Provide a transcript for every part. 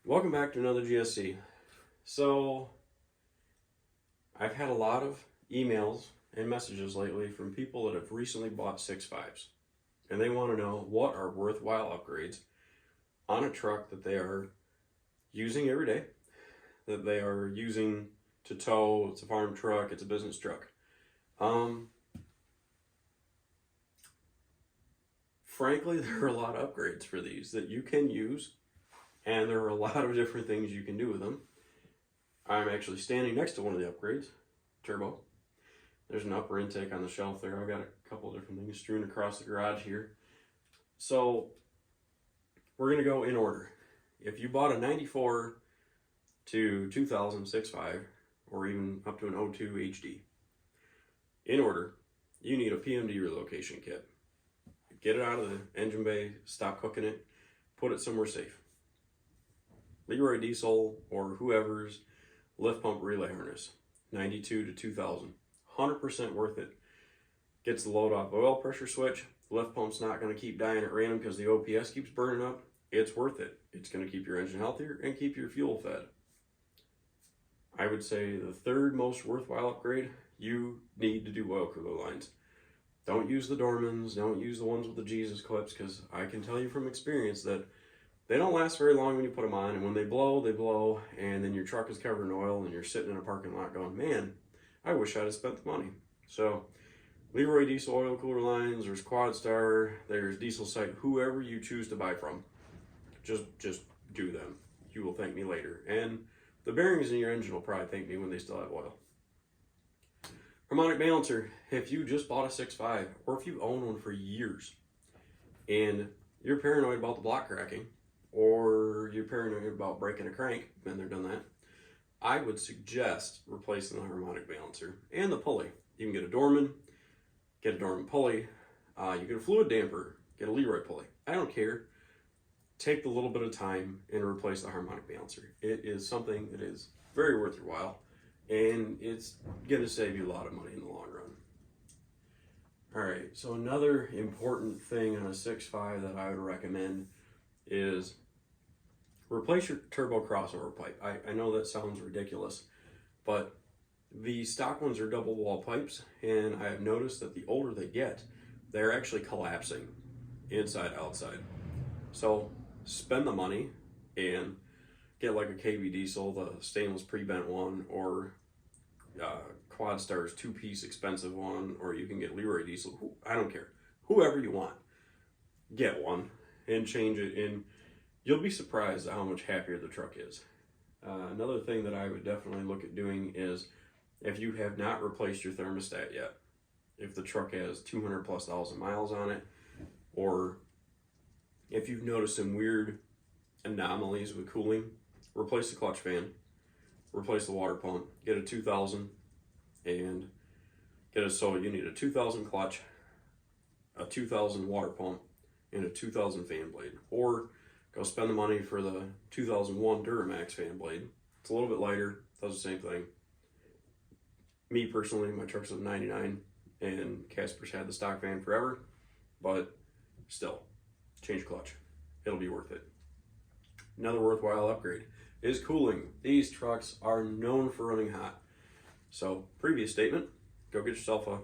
Welcome back to another GSC. So, I've had a lot of emails and messages lately from people that have recently bought 6.5s. And they want to know what are worthwhile upgrades on a truck that they are using every day, that they are using to tow. It's a farm truck, it's a business truck. Frankly, there are a lot of upgrades for these that you can use, and there are a lot of different things you can do with them. I'm actually standing next to one of the upgrades, turbo. There's an upper intake on the shelf there. I've got a couple of different things strewn across the garage here. So we're going to go in order. If you bought a 94 to 2000 6.5, or even up to an 02 HD, in order, you need a PMD relocation kit. Get it out of the engine bay, stop cooking it, put it somewhere safe. Leroy Diesel or whoever's lift pump relay harness, 92 to 2000, 100% worth it. Gets the load off oil pressure switch. The lift pump's not going to keep dying at random because the OPS keeps burning up. It's worth it. It's going to keep your engine healthier and keep your fuel fed. I would say the third most worthwhile upgrade, you need to do oil cooler lines. Don't use the Dormans, don't use the ones with the Jesus clips, because I can tell you from experience that they don't last very long when you put them on, and when they blow, and then your truck is covered in oil, and you're sitting in a parking lot going, man, I wish I'd have spent the money. So, Leroy Diesel oil cooler lines, there's Quadstar, there's Diesel Site, whoever you choose to buy from, just do them. You will thank me later. And the bearings in your engine will probably thank me when they still have oil. Harmonic balancer, if you just bought a 6.5, or if you own one for years, and you're paranoid about the block cracking, or you're paranoid about breaking a crank, been there, done that, I would suggest replacing the harmonic balancer and the pulley. You can get a Dorman pulley, you get a fluid damper, get a Leroy pulley. I don't care. Take the little bit of time and replace the harmonic balancer. It is something that is very worth your while, and it's going to save you a lot of money in the long run. All right, so another important thing on a 6.5 that I would recommend is replace your turbo crossover pipe. I know that sounds ridiculous, but the stock ones are double wall pipes, and I have noticed that the older they get, they're actually collapsing inside outside. So spend the money and get like a KB Diesel, the stainless pre-bent one, or Quadstar's two-piece expensive one, or you can get Leroy Diesel. I don't care. Whoever you want, get one and change it, and you'll be surprised at how much happier the truck is. Another thing that I would definitely look at doing is, if you have not replaced your thermostat yet, if the truck has 200,000+ miles on it, or if you've noticed some weird anomalies with cooling, replace the clutch fan, replace the water pump, get a 2000, and so you need a 2000 clutch, a 2000 water pump, and a 2000 fan blade. Or go spend the money for the 2001 Duramax fan blade. It's a little bit lighter, does the same thing. Me personally, my truck's a 99, and Casper's had the stock fan forever, but still, change clutch. It'll be worth it. Another worthwhile upgrade is cooling. These trucks are known for running hot. So, previous statement, go get yourself a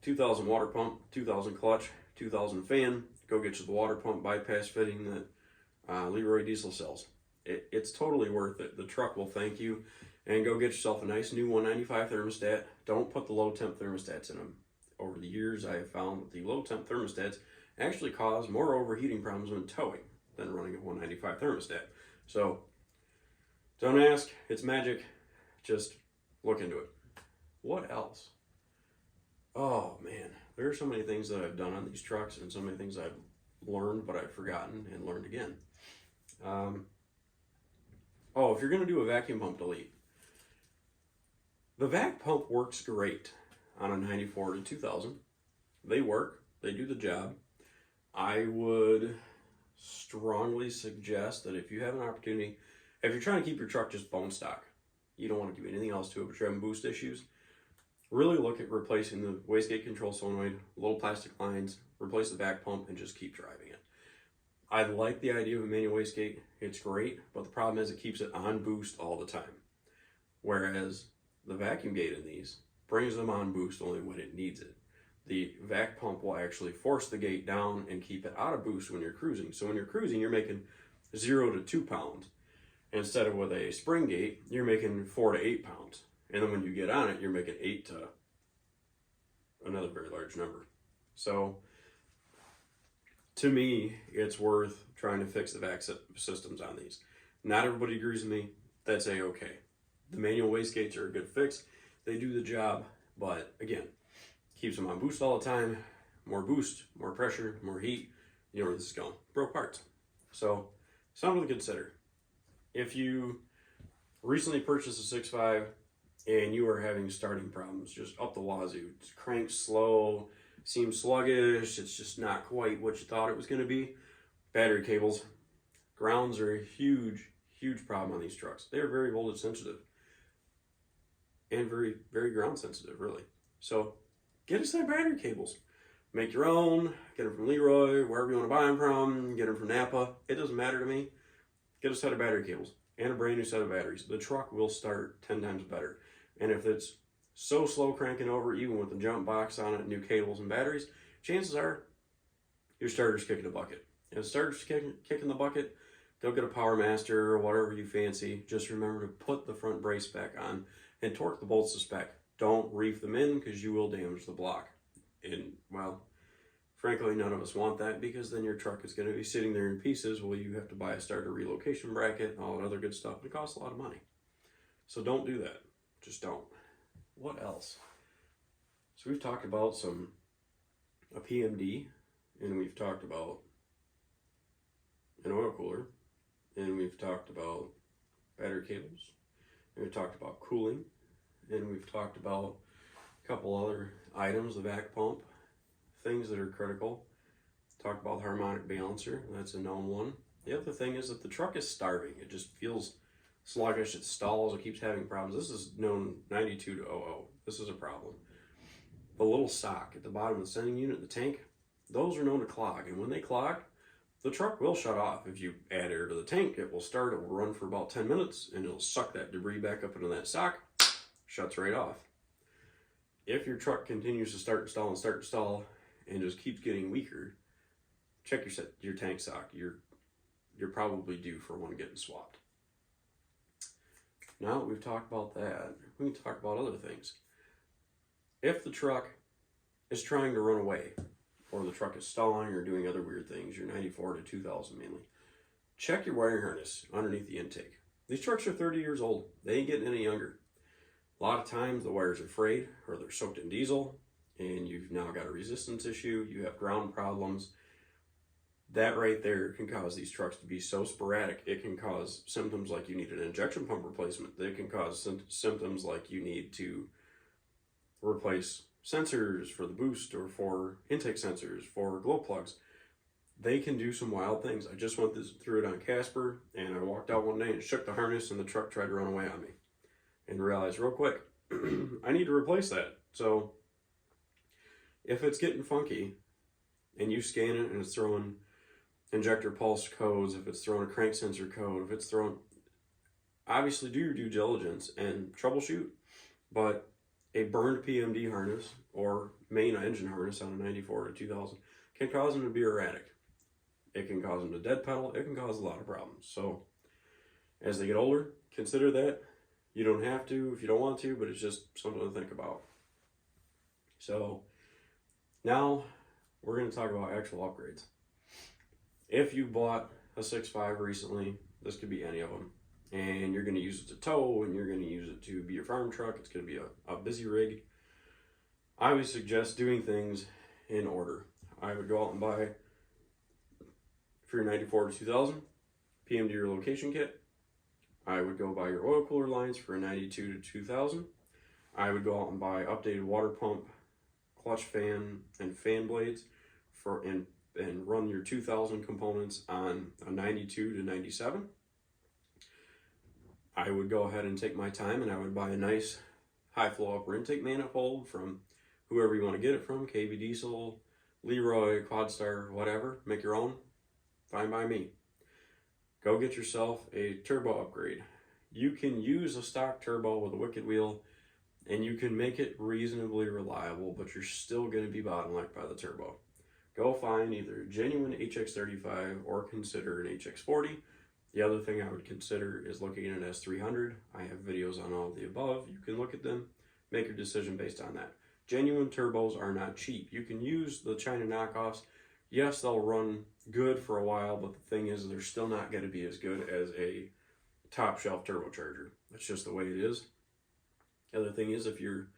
2000 water pump, 2000 clutch, 2000 fan. Go get you the water pump bypass fitting that Leroy Diesel sells. It's totally worth it. The truck will thank you. And go get yourself a nice new 195 thermostat. Don't put the low temp thermostats in them. Over the years, I have found that the low temp thermostats actually cause more overheating problems when towing than running a 195 thermostat. So, don't ask, it's magic, just look into it. What else? Oh man, there are so many things that I've done on these trucks, and so many things I've learned, but I've forgotten and learned again. If you're gonna do a vacuum pump delete, the vac pump works great on a 94 to 2000. They work, they do the job. I would strongly suggest that if you have an opportunity, if you're trying to keep your truck just bone stock, you don't want to do anything else to it, but you're having boost issues, really look at replacing the wastegate control solenoid, little plastic lines, replace the vac pump, and just keep driving it. I like the idea of a manual wastegate. It's great, but the problem is it keeps it on boost all the time. Whereas the vacuum gate in these brings them on boost only when it needs it. The vac pump will actually force the gate down and keep it out of boost when you're cruising. So when you're cruising, you're making 0 to 2 pounds. Instead of with a spring gate, you're making 4 to 8 pounds. And then when you get on it, you're making 8 to another very large number. So to me, it's worth trying to fix the vac systems on these. Not everybody agrees with me. That's a-okay. The manual wastegates are a good fix. They do the job, but again, keeps them on boost all the time. More boost, more pressure, more heat. You know where this is going. Broke parts. So, something to consider. If you recently purchased a 6.5 and you are having starting problems, just up the wazoo, it's cranks slow, seems sluggish, it's just not quite what you thought it was going to be. Battery cables. Grounds are a huge, huge problem on these trucks. They're very voltage sensitive. And very, very ground sensitive, really. So, get a set of battery cables. Make your own, get them from Leroy, wherever you want to buy them from, get them from Napa. It doesn't matter to me. Get a set of battery cables and a brand new set of batteries. The truck will start 10 times better. And if it's so slow cranking over, even with the jump box on it, new cables and batteries, chances are your starter's kicking the bucket. If the starter's kicking the bucket, go get a Power Master or whatever you fancy. Just remember to put the front brace back on and torque the bolts to spec. Don't reef them in because you will damage the block. And, well, frankly, none of us want that because then your truck is going to be sitting there in pieces. Well, you have to buy a starter relocation bracket and all that other good stuff. It costs a lot of money. So don't do that. Just don't. What else? So we've talked about a PMD, and we've talked about an oil cooler, and we've talked about battery cables, and we've talked about cooling, and we've talked about a couple other items, the vac pump, things that are critical. Talked about the harmonic balancer, that's a known one. The other thing is that the truck is starving. It just feels sluggish, it stalls, it keeps having problems. This is known 92 to 00. This is a problem. The little sock at the bottom of the sending unit, the tank, those are known to clog. And when they clog, the truck will shut off. If you add air to the tank, it will start, it will run for about 10 minutes, and it'll suck that debris back up into that sock, shuts right off. If your truck continues to start and stall, and just keeps getting weaker, check your tank sock. You're probably due for one getting swapped. Now that we've talked about that, we can talk about other things. If the truck is trying to run away, or the truck is stalling or doing other weird things, your 94 to 2000 mainly, check your wiring harness underneath the intake. These trucks are 30 years old. They ain't getting any younger. A lot of times the wires are frayed or they're soaked in diesel, and you've now got a resistance issue, you have ground problems. That right there can cause these trucks to be so sporadic. It can cause symptoms like you need an injection pump replacement. It can cause symptoms like you need to replace sensors for the boost or for intake sensors, for glow plugs. They can do some wild things. I just went through it on Casper, and I walked out one day and shook the harness, and the truck tried to run away on me. And realized real quick, I need to replace that. So if it's getting funky, and you scan it and it's throwing injector pulse codes, if it's throwing a crank sensor code, if it's throwing, obviously do your due diligence and troubleshoot. But a burned PMD harness or main engine harness on a 94 to 2000 can cause them to be erratic. It can cause them to dead pedal. It can cause a lot of problems. So as they get older, consider that. You don't have to if you don't want to, but it's just something to think about. So now we're going to talk about actual upgrades. If you bought a 6.5 recently, this could be any of them, and you're going to use it to tow, and you're going to use it to be your farm truck, it's going to be a busy rig, I would suggest doing things in order. I would go out and buy, for your 94 to 2000, PMD relocation kit. I would go buy your oil cooler lines for a 92 to 2000. I would go out and buy updated water pump, clutch fan, and fan blades and run your 2000 components on a 92 to 97. I would go ahead and take my time and I would buy a nice high flow upper intake manifold from whoever you want to get it from, KB Diesel, Leroy, Quadstar, whatever, make your own. fine by me. Go get yourself a turbo upgrade. You can use a stock turbo with a wicked wheel and you can make it reasonably reliable, but you're still going to be bottlenecked by the turbo. Go find either a genuine HX35 or consider an HX40. The other thing I would consider is looking at an S300. I have videos on all of the above. You can look at them, make your decision based on that. Genuine turbos are not cheap. You can use the China knockoffs. Yes, they'll run good for a while, but the thing is they're still not going to be as good as a top shelf turbocharger. That's just the way it is. The other thing is, if you're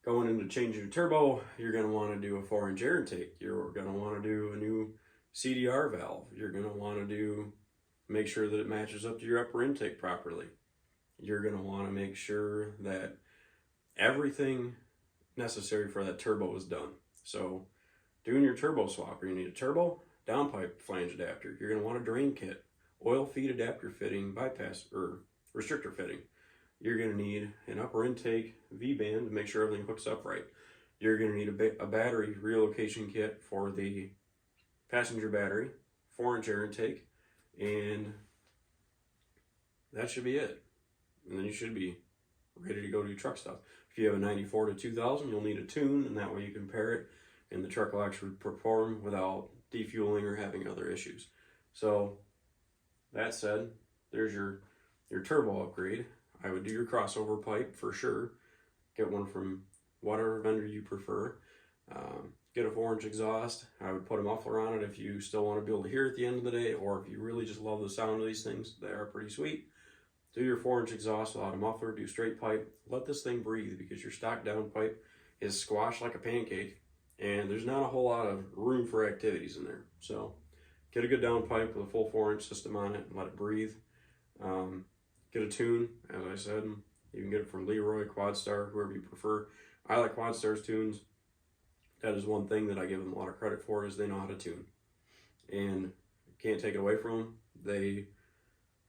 going into changing a turbo, you're going to want to do a 4-inch air intake. You're going to want to do a new CDR valve. You're going to want to make sure that it matches up to your upper intake properly. You're going to want to make sure that everything necessary for that turbo is done. So doing your turbo swap, you need a turbo, downpipe flange adapter. You're going to want a drain kit, oil feed adapter fitting, bypass or restrictor fitting. You're going to need an upper intake V-band to make sure everything hooks up right. You're going to need a battery relocation kit for the passenger battery, 4-inch air intake, and that should be it. And then you should be ready to go do truck stuff. If you have a 94 to 2000, you'll need a tune, and that way you can pair it, and the truck will actually perform without defueling or having other issues. So, that said, there's your turbo upgrade. I would do your crossover pipe for sure. Get one from whatever vendor you prefer. Get a 4-inch exhaust. I would put a muffler on it if you still want to be able to hear at the end of the day, or if you really just love the sound of these things. They are pretty sweet. Do your 4-inch exhaust without a muffler. Do straight pipe. Let this thing breathe, because your stock down pipe is squashed like a pancake, and there's not a whole lot of room for activities in there. So get a good down pipe with a full 4-inch system on it and let it breathe. Get a tune, as I said. You can get it from Leroy, Quadstar, whoever you prefer. I like Quadstar's tunes. That is one thing that I give them a lot of credit for, is they know how to tune. And can't take it away from them. They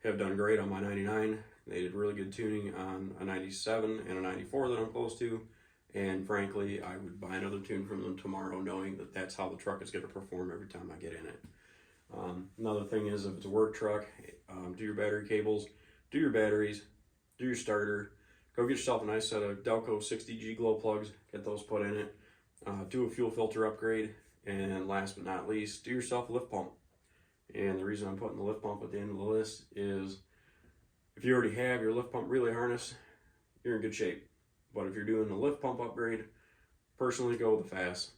have done great on my 99. They did really good tuning on a 97 and a 94 that I'm close to. And frankly, I would buy another tune from them tomorrow, knowing that that's how the truck is going to perform every time I get in it. Another thing is, if it's a work truck, do your battery cables. Do your batteries, do your starter, go get yourself a nice set of Delco 60G glow plugs, get those put in it, do a fuel filter upgrade, and last but not least, do yourself a lift pump. And the reason I'm putting the lift pump at the end of the list is, if you already have your lift pump relay harness, you're in good shape. But if you're doing the lift pump upgrade, personally go with the FAS.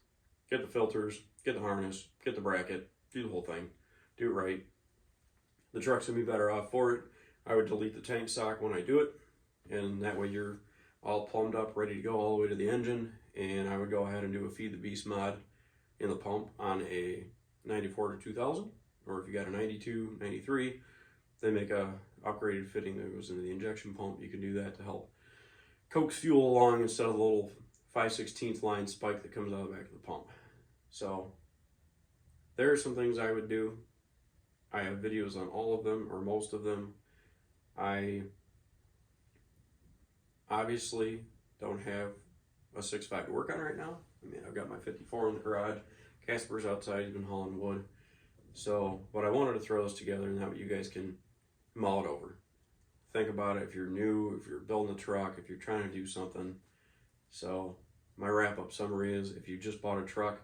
Get the filters, get the harness, get the bracket, do the whole thing, do it right. The truck's gonna be better off for it. I would delete the tank stock when I do it, and that way you're all plumbed up, ready to go all the way to the engine. And I would go ahead and do a Feed the Beast mod in the pump on a 94 to 2000, or if you got a 92, 93, they make a upgraded fitting that goes into the injection pump. You can do that to help coax fuel along instead of the little 5/16 line spike that comes out of the back of the pump. So there are some things I would do. I have videos on all of them, or most of them. I obviously don't have a 6.5 to work on right now. I mean, I've got my 54 in the garage. Casper's outside, he's been hauling wood. So, but I wanted to throw this together, and that way you guys can mull it over. Think about it if you're new, if you're building a truck, if you're trying to do something. So, my wrap-up summary is, if you just bought a truck,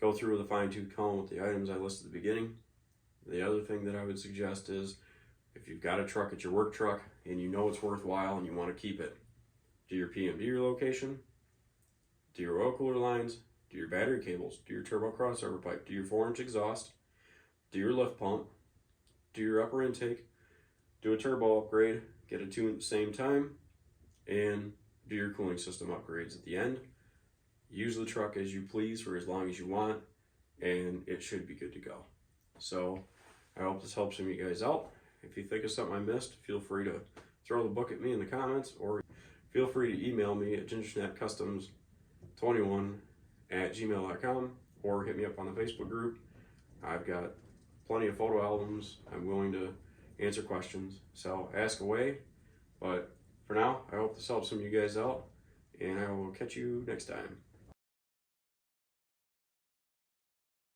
go through with a fine-tooth comb with the items I listed at the beginning. The other thing that I would suggest is, if you've got a truck, it's your work truck, and you know it's worthwhile and you want to keep it, do your PMD relocation, do your oil cooler lines, do your battery cables, do your turbo crossover pipe, do your 4-inch exhaust, do your lift pump, do your upper intake, do a turbo upgrade, get a tune at the same time, and do your cooling system upgrades at the end. Use the truck as you please for as long as you want, and it should be good to go. So I hope this helps some of you guys out. If you think of something I missed, feel free to throw the book at me in the comments, or feel free to email me at gingersnapcustoms21@gmail.com, or hit me up on the Facebook group. I've got plenty of photo albums. I'm willing to answer questions, so ask away. But for now, I hope this helps some of you guys out, and I will catch you next time.